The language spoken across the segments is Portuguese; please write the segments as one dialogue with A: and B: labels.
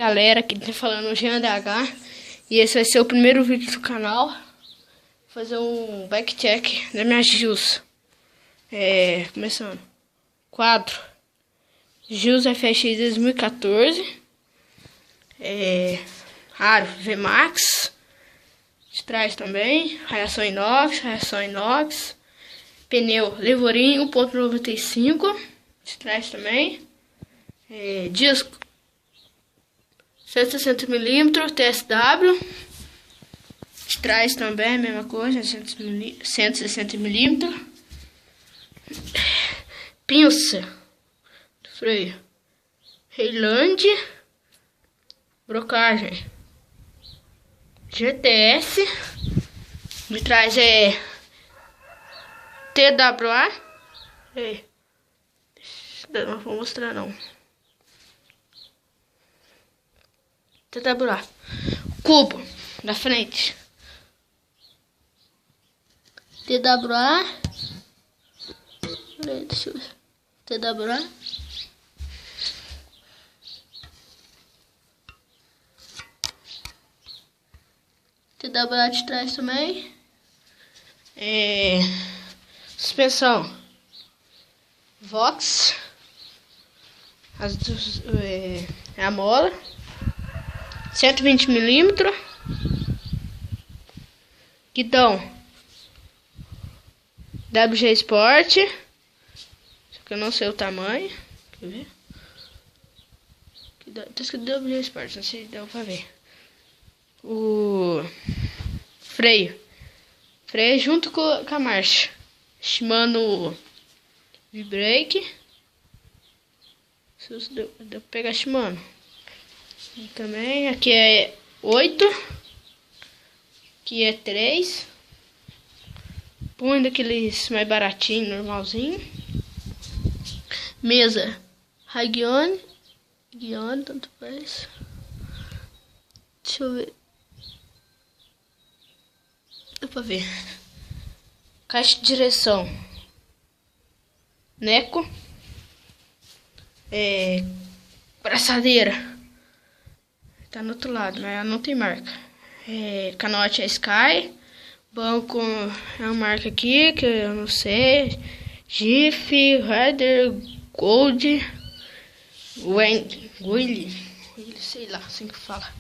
A: Galera, aqui tá falando o Jean DH e esse vai ser o primeiro vídeo do canal. Vou fazer um back check da minha JILS. Começando. Quadro JILS FX 2014. Aro VMAX. De trás também. Raiação inox. Pneu Levorin 1.95. De trás também. Disco 160mm TSW. De trás também, mesma coisa, 160mm. Pinça do freio Heyland. Brocagem GTS. De trás é TWA. Não vou mostrar não. TWA. Cubo da frente TWA. Deixa eu ver. TWA. TWA de trás também. Suspensão Vox. A mola 120mm. Guidão WG Sport. Só que eu não sei o tamanho. Quer ver? Tá escrito WG Sport, não sei se deu pra ver. O freio junto com a marcha Shimano V-Brake. Deu pra pegar Shimano. E também aqui é 8. Aqui é 3. Põe daqueles mais baratinho, normalzinho. Mesa Haggione, tanto faz. Deixa eu ver. Dá pra ver. Caixa de direção Neco. Braçadeira tá no outro lado, mas não tem marca. Canote é Sky. Banco é uma marca aqui que eu não sei. GIF, Rider, Gold, Willy, sei lá assim que fala.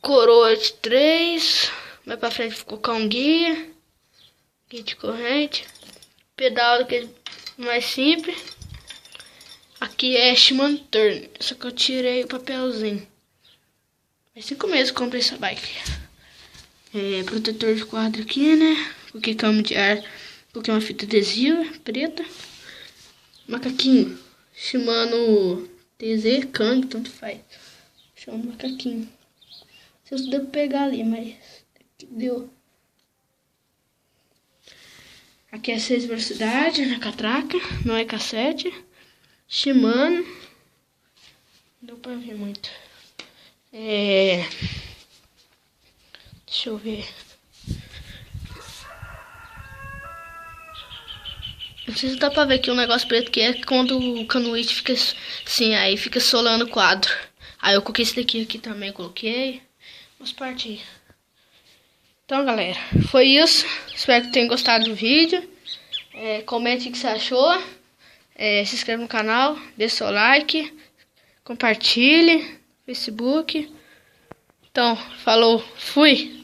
A: Coroa de 3. Mais pra frente ficou com um guia de corrente. Pedal daquele mais simples. Aqui é Shimano Turn. Só que eu tirei o papelzinho. Faz 5 meses que eu comprei essa bike. Protetor de quadro aqui, né? Porque câmbio de ar. Porque é uma fita adesiva preta. Macaquinho Shimano TZ, câmbio, tanto faz. Chama macaquinho. Se eu deu pra pegar ali, mas deu. Aqui é 6 velocidades na catraca, não é cassete. Shimano. Deu pra ver muito. Deixa eu ver. Não sei se dá pra ver aqui um negócio preto que é quando o canoite fica assim, aí fica solando o quadro. Aí eu coloquei esse daqui também, coloquei. Vamos partir. Então, galera, foi isso. Espero que tenham gostado do vídeo. Comente o que você achou. Se inscreva no canal, dê seu like, compartilhe, Facebook. Então, falou, fui!